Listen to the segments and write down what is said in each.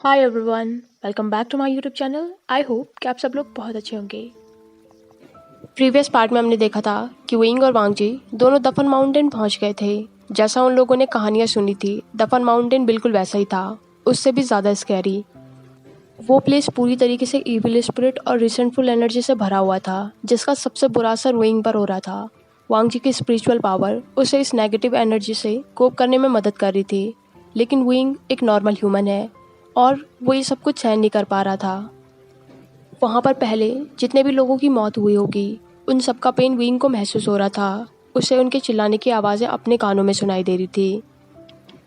Hi everyone, welcome back to my YouTube channel. I hope कि आप सब लोग बहुत अच्छे होंगे। प्रीवियस पार्ट में हमने देखा था कि विंग और वांगजी दोनों दफन माउंटेन पहुंच गए थे। जैसा उन लोगों ने कहानियां सुनी थी, दफन माउंटेन बिल्कुल वैसा ही था, उससे भी ज़्यादा स्कैरी। वो प्लेस पूरी तरीके से इविल स्पिरिट और रिसेंटफुल एनर्जी से भरा हुआ था, जिसका सबसे बुरा असर विंग पर हो रहा था। वांगजी की स्पिरिचुअल पावर उसे इस नेगेटिव एनर्जी से कोप करने में मदद कर रही थी, लेकिन विंग एक नॉर्मल ह्यूमन है और वो ये सब कुछ सहन नहीं कर पा रहा था। वहाँ पर पहले जितने भी लोगों की मौत हुई होगी, उन सबका पेन विंग को महसूस हो रहा था। उसे उनके चिल्लाने की आवाज़ें अपने कानों में सुनाई दे रही थी।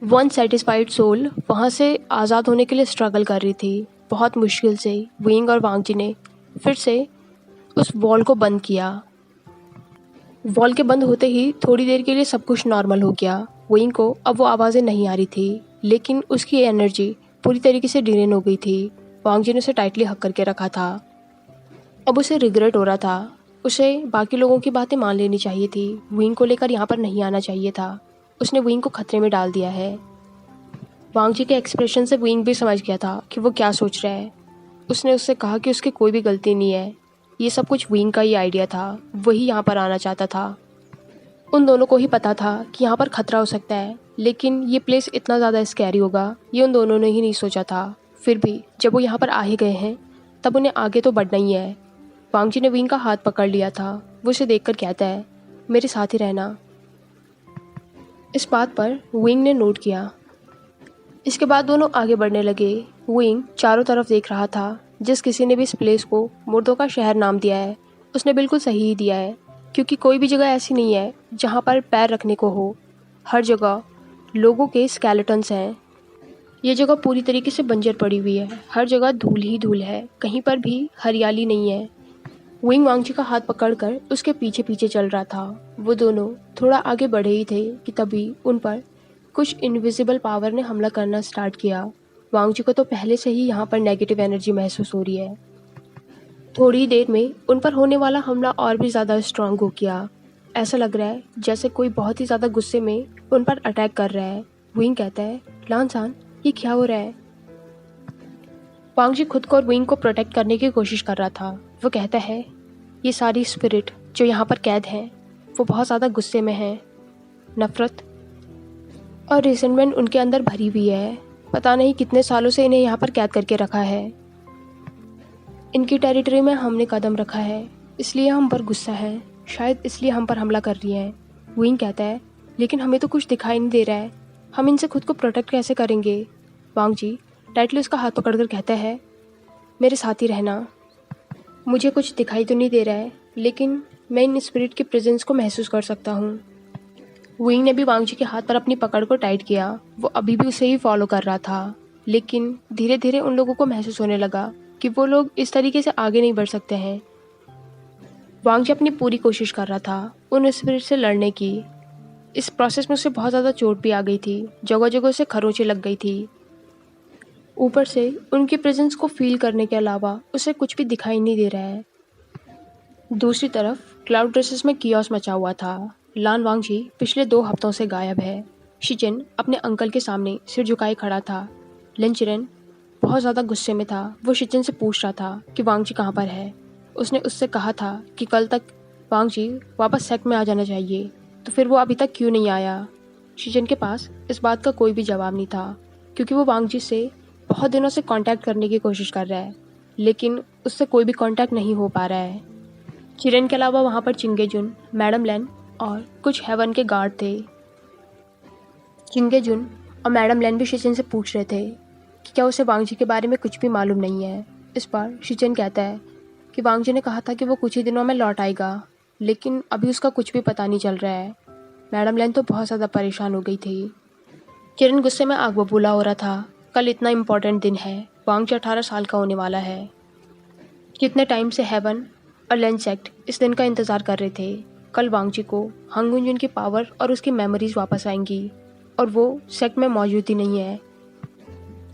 वन सेटिस्फाइड सोल वहाँ से आज़ाद होने के लिए स्ट्रगल कर रही थी। बहुत मुश्किल से विंग और वांगजी ने फिर से उस वॉल को बंद किया। वॉल के बंद होते ही थोड़ी देर के लिए सब कुछ नॉर्मल हो गया। विंग को अब वो आवाज़ें नहीं आ रही थी, लेकिन उसकी एनर्जी पूरी तरीके से ड्रेन हो गई थी। वांगजी ने उसे टाइटली हक करके रखा था। अब उसे रिग्रेट हो रहा था। उसे बाकी लोगों की बातें मान लेनी चाहिए थी। विंग को लेकर यहाँ पर नहीं आना चाहिए था। उसने विंग को खतरे में डाल दिया है। वांगजी के एक्सप्रेशन से विंग भी समझ गया था कि वो क्या सोच रहा है। उसने उससे कहा कि उसकी कोई भी गलती नहीं है, ये सब कुछ विंग का ही आइडिया था। वही यहाँ पर आना चाहता था। उन दोनों को ही पता था कि यहाँ पर खतरा हो सकता है, लेकिन ये प्लेस इतना ज़्यादा स्कैरी होगा, ये उन दोनों ने ही नहीं सोचा था। फिर भी जब वो यहाँ पर आ ही गए हैं, तब उन्हें आगे तो बढ़ना ही है। वांगजी ने विंग का हाथ पकड़ लिया था। वो उसे देखकर कहता है, मेरे साथ ही रहना। इस बात पर विंग ने नोट किया। इसके बाद दोनों आगे बढ़ने लगे। विंग चारों तरफ देख रहा था। जिस किसी ने भी इस प्लेस को मुर्दों का शहर नाम दिया है, उसने बिल्कुल सही ही दिया है, क्योंकि कोई भी जगह ऐसी नहीं है जहाँ पर पैर रखने को हो। हर जगह लोगों के स्केलेटन्स हैं। ये जगह पूरी तरीके से बंजर पड़ी हुई है। हर जगह धूल ही धूल है, कहीं पर भी हरियाली नहीं है। विंग वांगजी का हाथ पकड़कर उसके पीछे पीछे चल रहा था। वो दोनों थोड़ा आगे बढ़े ही थे कि तभी उन पर कुछ इनविजिबल पावर ने हमला करना स्टार्ट किया। वांगजी को तो पहले से ही यहाँ पर नेगेटिव एनर्जी महसूस हो रही है। थोड़ी देर में उन पर होने वाला हमला और भी ज़्यादा स्ट्रांग हो गया। ऐसा लग रहा है जैसे कोई बहुत ही ज़्यादा गुस्से में उन पर अटैक कर रहा है। विंग कहता है, लानसान, ये क्या हो रहा है? वांगजी खुद को और विंग को प्रोटेक्ट करने की कोशिश कर रहा था। वो कहता है, ये सारी स्पिरिट जो यहाँ पर कैद हैं, वो बहुत ज़्यादा गुस्से में हैं। नफ़रत और रिसेंटमेंट उनके अंदर भरी हुई है। पता नहीं कितने सालों से इन्हें यहाँ पर कैद करके रखा है। इनकी टेरिटरी में हमने कदम रखा है, इसलिए हम पर गुस्सा है। शायद इसलिए हम पर हमला कर रही हैं। विंग कहता है, लेकिन हमें तो कुछ दिखाई नहीं दे रहा है, हम इनसे खुद को प्रोटेक्ट कैसे करेंगे? वांगजी टाइटली उसका हाथ पकड़कर कहता है, मेरे साथ ही रहना। मुझे कुछ दिखाई तो नहीं दे रहा है, लेकिन मैं इन स्पिरिट की प्रेजेंस को महसूस कर सकता हूँ। विंग ने भी वांगजी के हाथ पर अपनी पकड़ को टाइट किया। वो अभी भी उसे ही फॉलो कर रहा था, लेकिन धीरे धीरे उन लोगों को महसूस होने लगा कि वो लोग इस तरीके से आगे नहीं बढ़ सकते हैं। वांगजी अपनी पूरी कोशिश कर रहा था उन स्पिरिट से लड़ने की। इस प्रोसेस में उसे बहुत ज़्यादा चोट भी आ गई थी। जगह जगह उसे खरोंचें लग गई थी। ऊपर से उनकी प्रेजेंस को फील करने के अलावा उसे कुछ भी दिखाई नहीं दे रहा है। दूसरी तरफ क्लाउड ड्रेसेस में कियोस मचा हुआ था। लान वांगजी पिछले 2 हफ्तों से गायब है। शिचिन अपने अंकल के सामने सिर झुकाए खड़ा था। लिंचिरेन बहुत ज़्यादा गुस्से में था। वो शिचिन से पूछ रहा था कि वांगजी कहाँ पर है। उसने उससे कहा था कि कल तक वांगजी वापस सेक्ट में आ जाना चाहिए, तो फिर वो अभी तक क्यों नहीं आया? शिचिन के पास इस बात का कोई भी जवाब नहीं था, क्योंकि वो वांगजी से बहुत दिनों से कांटेक्ट करने की कोशिश कर रहा है, लेकिन उससे कोई भी कांटेक्ट नहीं हो पा रहा है। चिरेन के अलावा वहाँ पर चिंगेजुन, मैडम लेन और कुछ हेवन के गार्ड थे। चिंगेजुन और मैडम लेन भी शिचिन से पूछ रहे थे कि क्या उसे वांगजी के बारे में कुछ भी मालूम नहीं है। इस बार शिचिन कहता है कि वांगजी ने कहा था कि वो कुछ ही दिनों में लौट आएगा, लेकिन अभी उसका कुछ भी पता नहीं चल रहा है। मैडम लेन तो बहुत ज़्यादा परेशान हो गई थी। चिरेन गुस्से में आग बबूला हो रहा था। कल इतना इम्पोर्टेंट दिन है, वांगजी 18 साल का होने वाला है। कितने टाइम से हेवन और लेन सेक्ट इस दिन का इंतज़ार कर रहे थे। कल वांगजी को हंगुंजुन की पावर और उसकी मेमोरीज वापस आएंगी, और वो सेक्ट में मौजूद ही नहीं है।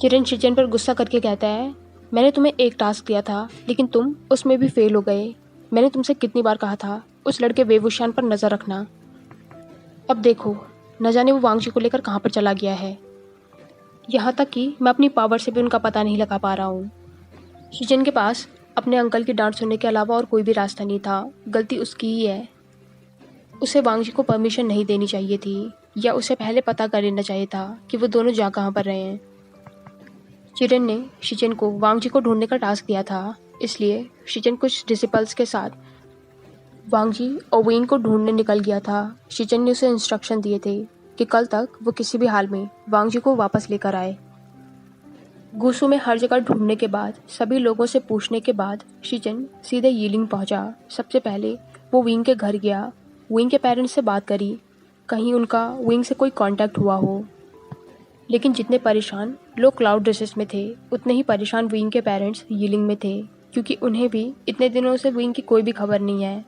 किरण शिचन पर गुस्सा करके कहता है, मैंने तुम्हें एक टास्क दिया था, लेकिन तुम उसमें भी फेल हो गए। मैंने तुमसे कितनी बार कहा था उस लड़के वेवुशान पर नज़र रखना। अब देखो, न जाने वो वांगजी को लेकर कहाँ पर चला गया है। यहाँ तक कि मैं अपनी पावर से भी उनका पता नहीं लगा पा रहा हूँ। शीजन के पास अपने अंकल की डांट सुनने के अलावा और कोई भी रास्ता नहीं था। गलती उसकी ही है। उसे वांग जी को परमिशन नहीं देनी चाहिए थी, या उसे पहले पता कर लेना चाहिए था कि वो दोनों जा कहाँ पर रहे हैं। चिरन ने शीजन को वांग जी को ढूंढने का टास्क दिया था, इसलिए शीजन कुछ डिसिपल्स के साथ वांग जी और वेन को ढूंढने निकल गया था। शीजन ने उसे इंस्ट्रक्शन दिए थे कि कल तक वो किसी भी हाल में वांग जी को वापस लेकर आए। गुसू में हर जगह ढूंढने के बाद, सभी लोगों से पूछने के बाद शीजन सीधे यीलिंग पहुंचा। सबसे पहले वो विंग के घर गया, विंग के पेरेंट्स से बात करी, कहीं उनका विंग से कोई कांटेक्ट हुआ हो। लेकिन जितने परेशान लोग क्लाउड ड्रेसेस में थे, उतने ही परेशान विंग के पेरेंट्स यीलिंग में थे, क्योंकि उन्हें भी इतने दिनों से विंग की कोई भी खबर नहीं है।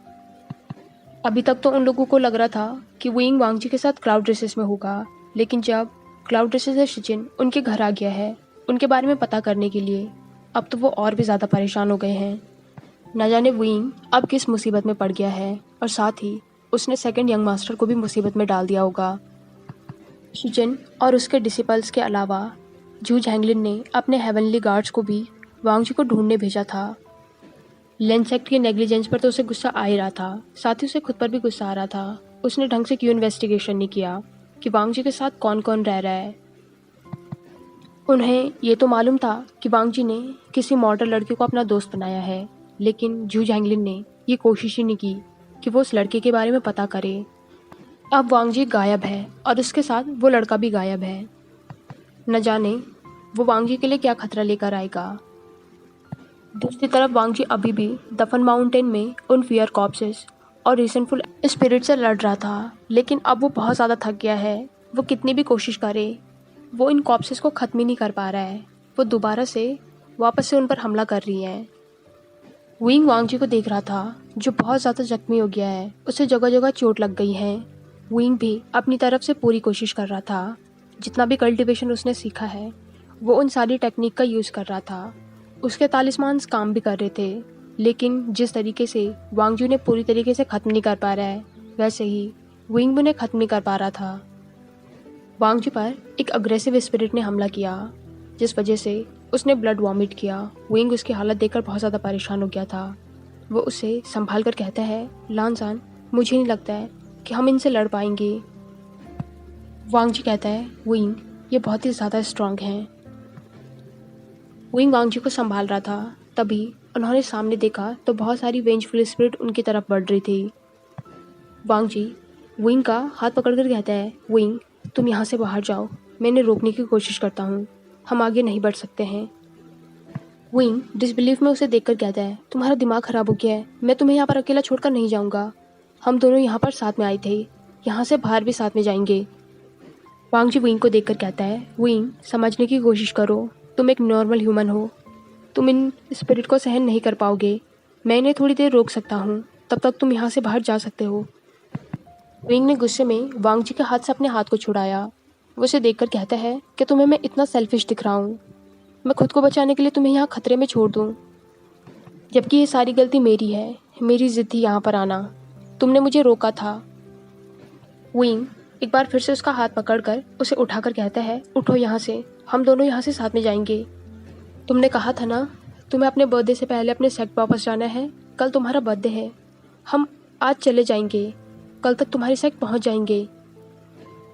अभी तक तो उन लोगों को लग रहा था कि विंग वांग जी के साथ क्लाउड ड्रेसेस में होगा, लेकिन जब क्लाउड ड्रेसेस से शीजन उनके घर आ गया है उनके बारे में पता करने के लिए, अब तो वो और भी ज़्यादा परेशान हो गए हैं। न जाने विंग अब किस मुसीबत में पड़ गया है, और साथ ही उसने सेकंड यंग मास्टर को भी मुसीबत में डाल दिया होगा। शीजन और उसके डिसिपल्स के अलावा जू झैंगलिन ने अपने हेवनली गार्ड्स को भी वांग जी को ढूंढने भेजा था। लेंसेक्ट के नेग्लिजेंस पर तो उसे गुस्सा आ ही रहा था, साथ ही उसे खुद पर भी गुस्सा आ रहा था। उसने ढंग से क्यों इन्वेस्टिगेशन नहीं किया कि वांग जी के साथ कौन कौन रह रहा है। उन्हें ये तो मालूम था कि वांग जी ने किसी मॉडल लड़के को अपना दोस्त बनाया है, लेकिन जू झैंगलिन ने ये कोशिश ही नहीं की कि वो उस लड़के के बारे में पता करे। अब वांग जी गायब है और उसके साथ वो लड़का भी गायब है। न जाने वो वांग जी के लिए क्या खतरा लेकर आएगा। दूसरी तरफ वांग जी अभी भी दफन माउंटेन में उन फियर कॉर्प्सेस और रिसेंटफुल स्पिरिट से लड़ रहा था, लेकिन अब वो बहुत ज़्यादा थक गया है। वो कितनी भी कोशिश करे, वो इन कॉर्प्सेस को ख़त्म ही नहीं कर पा रहा है। वो दोबारा से वापस से उन पर हमला कर रही हैं। विंग वांग जी को देख रहा था, जो बहुत ज़्यादा जख्मी हो गया है, उसे जगह जगह चोट लग गई है। विंग भी अपनी तरफ से पूरी कोशिश कर रहा था। जितना भी कल्टिवेशन उसने सीखा है, वो उन सारी टेक्निक का यूज़ कर रहा था। उसके तालिस्मान्स काम भी कर रहे थे, लेकिन जिस तरीके से वांग जी ने पूरी तरीके से ख़त्म नहीं कर पा रहा है, वैसे ही विंग भी उन्हें ख़त्म नहीं कर पा रहा था। वांग जी पर एक अग्रेसिव स्पिरिट ने हमला किया, जिस वजह से उसने ब्लड वॉमिट किया। विंग उसकी हालत देखकर बहुत ज़्यादा परेशान हो गया था। वो उसे संभाल कर कहता है, लानसान, मुझे नहीं लगता है कि हम इनसे लड़ पाएंगे। वांग जी कहता है, विंग ये बहुत ही ज़्यादा स्ट्रांग हैं। विंग वांग जी को संभाल रहा था, तभी उन्होंने सामने देखा तो बहुत सारी वेंजफुल स्पिरिट उनकी तरफ बढ़ रही थी। वांग जी विंग का हाथ पकड़कर कहता है, विंग तुम यहाँ से बाहर जाओ, मैं इन्हें रोकने की कोशिश करता हूँ, हम आगे नहीं बढ़ सकते हैं। विंग डिसबिलीफ में उसे देखकर कहता है, तुम्हारा दिमाग खराब हो गया है, मैं तुम्हें यहाँ पर अकेला छोड़कर नहीं जाऊँगा। हम दोनों यहाँ पर साथ में आए थे, यहाँ से बाहर भी साथ में जाएंगे। वांग जी विंग को देखकर कहता है, विंग समझने की कोशिश करो, तुम एक नॉर्मल ह्यूमन हो, तुम इन स्पिरिट को सहन नहीं कर पाओगे। मैं इन्हें थोड़ी देर रोक सकता हूँ, तब तक तुम यहाँ से बाहर जा सकते हो। विंग ने गुस्से में वांग जी के हाथ से अपने हाथ को छुड़ाया। वो उसे देखकर कहता है कि तुम्हें मैं इतना सेल्फिश दिख रहा हूँ, मैं खुद को बचाने के लिए तुम्हें यहाँ खतरे में छोड़ दूँ, जबकि ये सारी गलती मेरी है, मेरी जिद थी यहाँ पर आना, तुमने मुझे रोका था। विंग एक बार फिर से उसका हाथ पकड़कर उसे उठाकर कहता है, उठो यहाँ से, हम दोनों यहाँ से साथ में जाएंगे। तुमने कहा था ना, तुम्हें अपने बर्थडे से पहले अपने सेक्ट वापस जाना है। कल तुम्हारा बर्थडे है, हम आज चले जाएंगे, कल तक तुम्हारी सेक्ट पहुँच जाएंगे।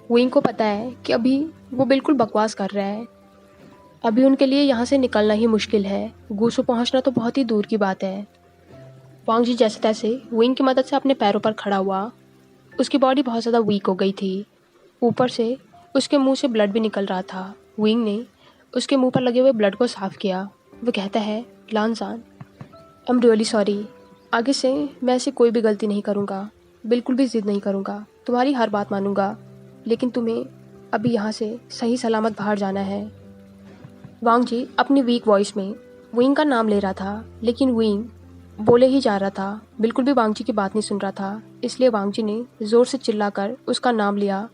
विंग को पता है कि अभी वो बिल्कुल बकवास कर रहा है, अभी उनके लिए यहाँ से निकलना ही मुश्किल है, गुसू पहुँचना तो बहुत ही दूर की बात है। वांग जी जैसे तैसे विंग की मदद से अपने पैरों पर खड़ा हुआ। उसकी बॉडी बहुत ज़्यादा वीक हो गई थी, ऊपर से उसके मुंह से ब्लड भी निकल रहा था। विंग ने उसके मुंह पर लगे हुए ब्लड को साफ किया। वो कहता है, लानसान, आई एम रियली सॉरी, आगे से मैं ऐसी कोई भी गलती नहीं करूँगा, बिल्कुल भी जिद नहीं करूँगा, तुम्हारी हर बात मानूंगा, लेकिन तुम्हें अभी यहाँ से सही सलामत बाहर जाना है। वांग जी अपनी वीक वॉइस में विंग का नाम ले रहा था, लेकिन विंग बोले ही जा रहा था, बिल्कुल भी वांग जी की बात नहीं सुन रहा था। इसलिए वांग जी ने ज़ोर से चिल्लाकर उसका नाम लिया।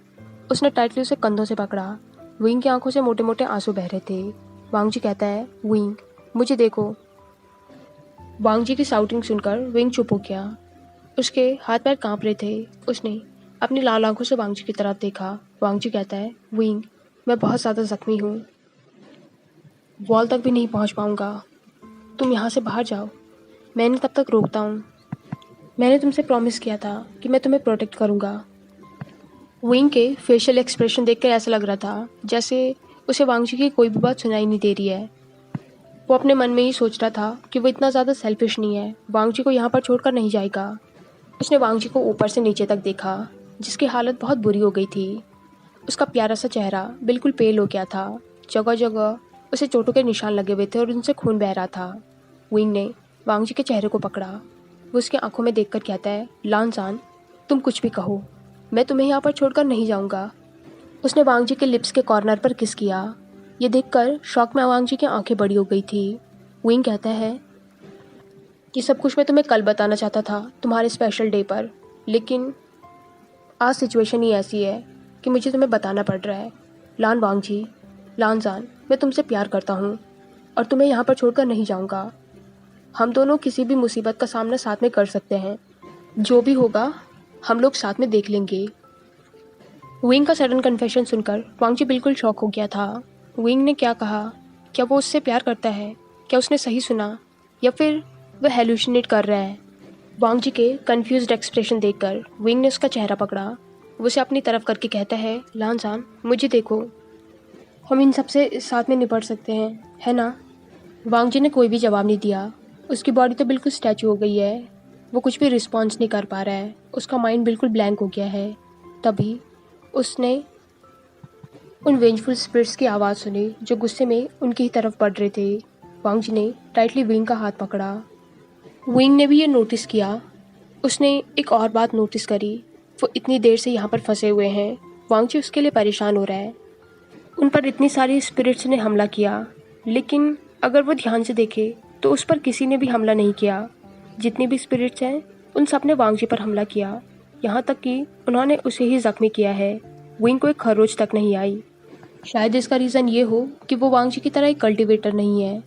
उसने टाइटली उसे कंधों से पकड़ा। विंग की आंखों से मोटे मोटे आंसू बह रहे थे। वांग जी कहता है, विंग मुझे देखो। वांग जी की शाउटिंग सुनकर विंग चुप हो गया। उसके हाथ पैर कांप रहे थे। उसने अपनी लाल आंखों से वांग जी की तरफ देखा। वांग जी कहता है, विंग मैं बहुत ज़्यादा जख्मी हूँ, वॉल तक भी नहीं पहुंच पाऊंगा। तुम यहाँ से बाहर जाओ, मैंने तब तक रोकता हूँ। मैंने तुमसे प्रॉमिस किया था कि मैं तुम्हें प्रोटेक्ट करूँगा। विंग के फेशियल एक्सप्रेशन देखकर ऐसा लग रहा था जैसे उसे वांगजी की कोई भी बात सुनाई नहीं दे रही है। वो अपने मन में ही सोच रहा था कि वो इतना ज़्यादा सेल्फिश नहीं है, वांगजी को यहाँ पर छोड़कर नहीं जाएगा। उसने वांगजी को ऊपर से नीचे तक देखा, जिसकी हालत बहुत बुरी हो गई थी। उसका प्यारा सा चेहरा बिल्कुल पेल हो गया था। जगह जगह उसे चोटों के निशान लगे हुए थे और उनसे खून बह रहा था। विंग ने वांगजी के चेहरे को पकड़ा। वो उसकी आंखों में देखकर कहता है, लानजान, तुम कुछ भी कहो, मैं तुम्हें यहाँ पर छोड़कर नहीं जाऊँगा। उसने वांगजी के लिप्स के कॉर्नर पर किस किया। ये देखकर शॉक में वांगजी की आंखें बड़ी हो गई थी। विंग कहता है कि सब कुछ मैं तुम्हें कल बताना चाहता था, तुम्हारे स्पेशल डे पर, लेकिन आज सिचुएशन ही ऐसी है कि मुझे तुम्हें बताना पड़ रहा है। लान वांगजी, लानजान, मैं तुमसे प्यार करता हूँ और तुम्हें यहाँ पर छोड़कर नहीं जाऊँगा। हम दोनों किसी भी मुसीबत का सामना साथ में कर सकते हैं। जो भी होगा हम लोग साथ में देख लेंगे। विंग का सडन कन्फेशन सुनकर वांगजी बिल्कुल शॉक हो गया था। विंग ने क्या कहा? क्या वो उससे प्यार करता है? क्या उसने सही सुना या फिर वह हेलुसिनेट कर रहा है? वांगजी के कंफ्यूज्ड एक्सप्रेशन देखकर विंग ने उसका चेहरा पकड़ा। वो उसे अपनी तरफ करके कहता है, लानजान, मुझे देखो, हम इन सब से साथ में निपट सकते हैं, है ना? वांगजी ने कोई भी जवाब नहीं दिया। उसकी बॉडी तो बिल्कुल स्टैचू हो गई है। वो कुछ भी रिस्पॉन्स नहीं कर पा रहा है। उसका माइंड बिल्कुल ब्लैंक हो गया है। तभी उसने उन वेंजफुल स्पिरिट्स की आवाज़ सुनी जो गुस्से में उनकी ही तरफ बढ़ रहे थे। वांगजी ने टाइटली विंग का हाथ पकड़ा। विंग ने भी ये नोटिस किया। उसने एक और बात नोटिस करी, वो इतनी देर से यहाँ पर फंसे हुए हैं। वांगजी उसके लिए परेशान हो रहा है। उन पर इतनी सारी स्पिरिट्स ने हमला किया, लेकिन अगर वो ध्यान से देखे तो उस पर किसी ने भी हमला नहीं किया। जितनी भी स्पिरिट्स हैं उन सब ने वांगजी पर हमला किया, यहाँ तक कि उन्होंने उसे ही जख्मी किया है। विंग को एक खरोच तक नहीं आई। शायद इसका रीज़न ये हो कि वो वांगजी की तरह एक कल्टिवेटर नहीं है,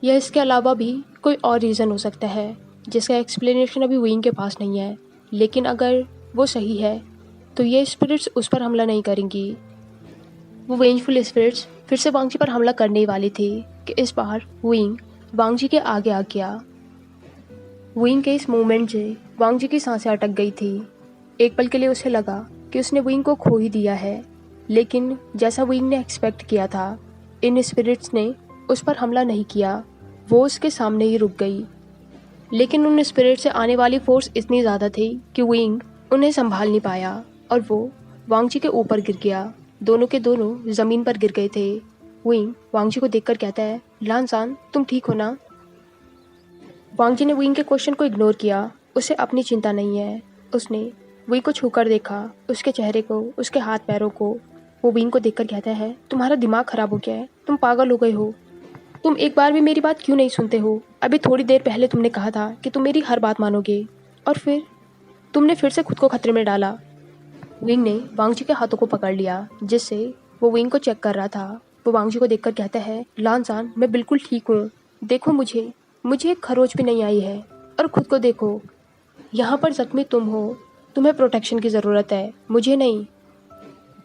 या इसके अलावा भी कोई और रीज़न हो सकता है जिसका एक्सप्लेनेशन अभी विंग के पास नहीं है। लेकिन अगर वो सही है तो ये स्पिरिट्स उस पर हमला नहीं करेंगी। वो वेंजफुल स्पिरिट्स फिर से वांगजी पर हमला करने ही वाली थी कि इस बार विंग वांगजी के आगे आ गया। विंग के इस मूवमेंट से वांगजी की सांसें अटक गई थी। एक पल के लिए उसे लगा कि उसने विंग को खो ही दिया है, लेकिन जैसा विंग ने एक्सपेक्ट किया था, इन स्पिरिट्स ने उस पर हमला नहीं किया। वो उसके सामने ही रुक गई। लेकिन उन स्पिरिट से आने वाली फोर्स इतनी ज़्यादा थी कि विंग उन्हें संभाल नहीं पाया और वो वांगजी के ऊपर गिर गया। दोनों के दोनों ज़मीन पर गिर गए थे। विंग वांगजी को देखकर कहता है, लानजान, तुम ठीक हो ना? वांगजी ने विंग के क्वेश्चन को इग्नोर किया। उसे अपनी चिंता नहीं है। उसने विंग को छूकर देखा, उसके चेहरे को, उसके हाथ पैरों को। वो विंग को देखकर कहता है, तुम्हारा दिमाग खराब हो गया है, तुम पागल हो गए हो। तुम एक बार भी मेरी बात क्यों नहीं सुनते हो? अभी थोड़ी देर पहले तुमने कहा था कि तुम मेरी हर बात मानोगे, और फिर तुमने फिर से खुद को खतरे में डाला। विंग ने वांगजी के हाथों को पकड़ लिया, जिससे वो विंग को चेक कर रहा था। वो वांगजी को देखकर कहता है, लानजान, मैं बिल्कुल ठीक हूँ। देखो मुझे एक खरोच भी नहीं आई है। और खुद को देखो, यहाँ पर जख्मी तुम हो, तुम्हें प्रोटेक्शन की ज़रूरत है, मुझे नहीं।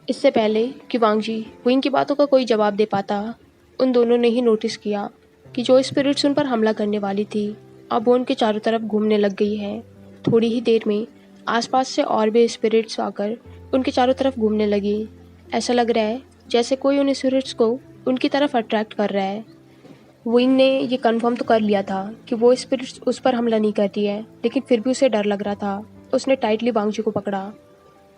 इससे पहले कि वांगजी विंग की बातों का कोई जवाब दे पाता, उन दोनों ने ही नोटिस किया कि जो स्पिरिट्स उन पर हमला करने वाली थी, अब वो उनके चारों तरफ घूमने लग गई है। थोड़ी ही देर में आसपास से और भी स्पिरिट्स आकर उनके चारों तरफ घूमने लगी। ऐसा लग रहा है जैसे कोई उन स्पिरिट्स को उनकी तरफ अट्रैक्ट कर रहा है। विंग ने ये कंफर्म तो कर लिया था कि वो स्पिरिट्स उस पर हमला नहीं करती है, लेकिन फिर भी उसे डर लग रहा था। उसने टाइटली वांगजी को पकड़ा।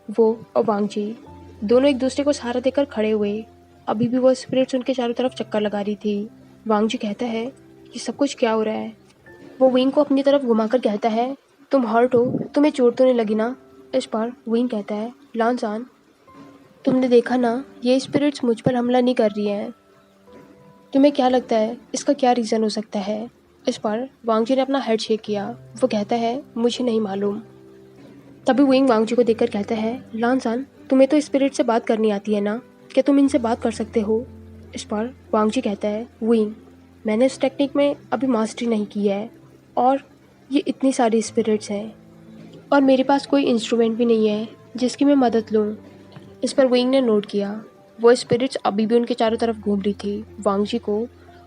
वो और वांगजी दोनों एक दूसरे को सहारा देकर खड़े हुए। अभी भी वो स्पिरिट्स उनके चारों तरफ चक्कर लगा रही थी। वांगजी कहता है, ये सब कुछ क्या हो रहा है? वो विंग को अपनी तरफ घुमाकर कहता है, तुम हर्ट हो, तुम्हें चोट तो नहीं लगी ना? इस पर विंग कहता है, लानजान, तुमने देखा ना, ये स्पिरिट्स मुझ पर हमला नहीं कर रही हैं। तुम्हें क्या लगता है इसका क्या रीज़न हो सकता है? इस पर वांगजी ने अपना हेड शेक किया। वो कहता है, मुझे नहीं मालूम। तभी विंग वांगजी को देखकर कहता है, लानजान, तुम्हें तो स्पिरिट से बात करनी आती है ना? क्या तुम इनसे बात कर सकते हो? इस पर वांगजी कहता है, विंग, मैंने इस टेक्निक में अभी मास्टरी नहीं की है, और ये इतनी सारी स्पिरिट्स हैं, और मेरे पास कोई इंस्ट्रूमेंट भी नहीं है जिसकी मैं मदद लूँ। इस पर विंग ने नोट किया वो स्पिरिट्स अभी भी उनके चारों तरफ घूम रही थी। वांगजी को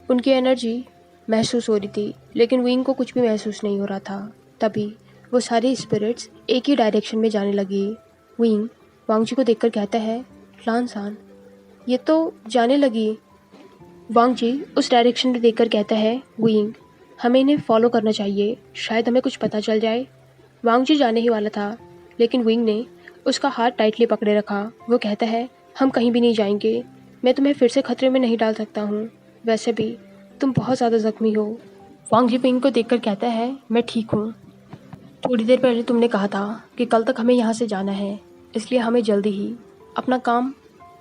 उनकी एनर्जी महसूस हो रही थी, लेकिन विंग को कुछ भी महसूस नहीं हो रहा था। तभी वो सारी स्पिरिट्स एक ही डायरेक्शन में जाने लगी। विंग वांगजी को देखकर कहता है, लानसान, ये तो जाने लगी। वांगजी उस डायरेक्शन में देखकर कहता है, विंग, हमें इन्हें फॉलो करना चाहिए, शायद हमें कुछ पता चल जाए। वांगजी जाने ही वाला था, लेकिन विंग ने उसका हाथ टाइटली पकड़े रखा। वो कहता है, हम कहीं भी नहीं जाएंगे, मैं तुम्हें फिर से खतरे में नहीं डाल सकता हूँ, वैसे भी तुम बहुत ज़्यादा ज़ख्मी हो। वांगजी विंग को देखकर कहता है, मैं ठीक हूँ। थोड़ी देर पहले तुमने कहा था कि कल तक हमें यहाँ से जाना है, इसलिए हमें जल्दी ही अपना काम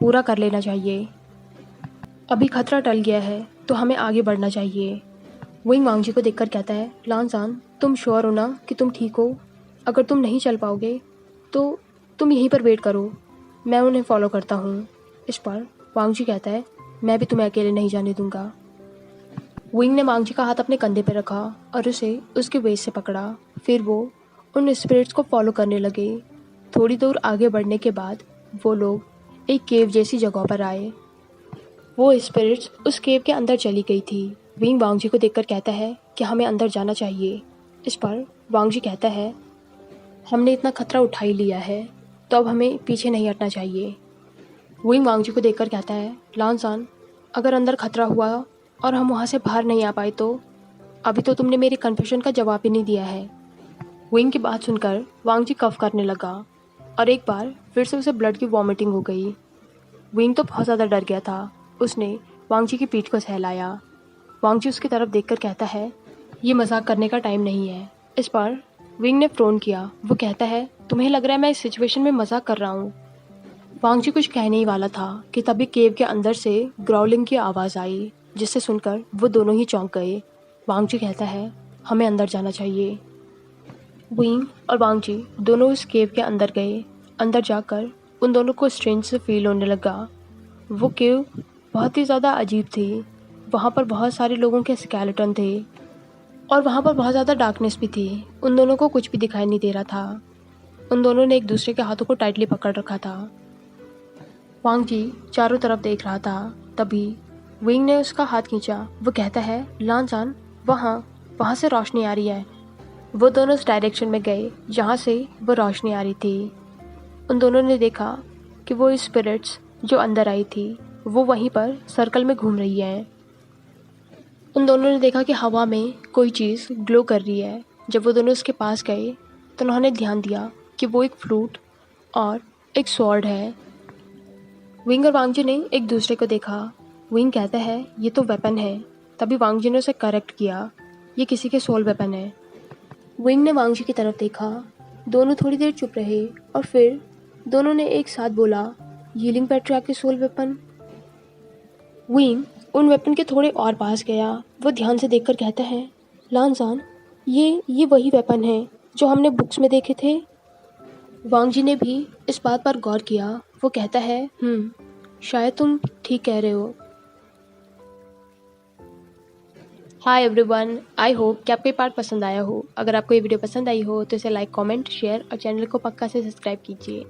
पूरा कर लेना चाहिए। अभी खतरा टल गया है तो हमें आगे बढ़ना चाहिए। विंग वांगजी को देखकर कहता है, लानसान, तुम श्योर हो ना कि तुम ठीक हो? अगर तुम नहीं चल पाओगे तो तुम यहीं पर वेट करो, मैं उन्हें फॉलो करता हूँ। इस पर वांगजी कहता है, मैं भी तुम्हें अकेले नहीं जाने दूंगा। विंग ने वांगजी का हाथ अपने कंधे पर रखा और उसे उसके वेस्ट से पकड़ा। फिर वो उन स्पिरिट्स को फॉलो करने लगे। थोड़ी दूर आगे बढ़ने के बाद वो लोग एक केव जैसी जगह पर आए। वो स्पिरिट्स उस केव के अंदर चली गई थी। विंग वांगजी को देखकर कहता है कि हमें अंदर जाना चाहिए। इस पर वांगजी कहता है, हमने इतना खतरा उठा ही लिया है, तो अब हमें पीछे नहीं हटना चाहिए। विंग वांगजी को देखकर कहता है, लानसान, अगर अंदर खतरा हुआ और हम वहाँ से बाहर नहीं आ पाए तो? अभी तो तुमने मेरी कन्फ्यूजन का जवाब ही नहीं दिया है। विंग की बात सुनकर वांगजी कफ करने लगा और एक बार फिर से उसे ब्लड की वॉमिटिंग हो गई। विंग तो बहुत ज़्यादा डर गया था। उसने वांगजी की पीठ को सहलाया। वांगजी उसकी तरफ देखकर कहता है, ये मजाक करने का टाइम नहीं है। इस पर विंग ने फ़ोन किया। वो कहता है, तुम्हें लग रहा है मैं इस सिचुएशन में मजाक कर रहा हूँ? वांगजी कुछ कहने ही वाला था कि तभी केव के अंदर से ग्राउलिंग की आवाज़ आई, जिसे सुनकर वो दोनों ही चौंक गए। वांगजी कहता है, हमें अंदर जाना चाहिए। विंग और वांगजी दोनों उस केव के अंदर गए। अंदर जाकर उन दोनों को स्ट्रेंज से फील होने लगा। वो केव बहुत ही ज़्यादा अजीब थी। वहाँ पर बहुत सारे लोगों के स्केलेटन थे और वहाँ पर बहुत ज़्यादा डार्कनेस भी थी। उन दोनों को कुछ भी दिखाई नहीं दे रहा था। उन दोनों ने एक दूसरे के हाथों को टाइटली पकड़ रखा था। वांगजी चारों तरफ देख रहा था। तभी विंग ने उसका हाथ खींचा। वो कहता है, लानसान, वहाँ से रोशनी आ रही है। वो दोनों उस डायरेक्शन में गए जहाँ से वो रोशनी आ रही थी। उन दोनों ने देखा कि वो स्पिरिट्स जो अंदर आई थी वो वहीं पर सर्कल में घूम रही है। उन दोनों ने देखा कि हवा में कोई चीज़ ग्लो कर रही है। जब वो दोनों उसके पास गए तो उन्होंने ध्यान दिया कि वो एक फ्लूट और एक स्वॉर्ड है। विंग और वांगजी ने एक दूसरे को देखा। विंग कहता है, ये तो वेपन है। तभी वांगजी ने उसे करेक्ट किया, ये किसी के सोल वेपन है। विंग ने वांगजी की तरफ देखा। दोनों थोड़ी देर चुप रहे और फिर दोनों ने एक साथ बोला, यीलिंग पैट्रियार्क के सोल वेपन। विंग उन वेपन के थोड़े और पास गया। वो ध्यान से देखकर कहता है, लानसान, ये वही वेपन है जो हमने बुक्स में देखे थे। वांगजी ने भी इस बात पर गौर किया। वो कहता है, शायद तुम ठीक कह रहे हो। हाय एवरीवन, आई होप कि आपको ये पार्ट पसंद आया हो। अगर आपको ये वीडियो पसंद आई हो तो इसे लाइक, कमेंट, शेयर और चैनल को पक्का से सब्सक्राइब कीजिए।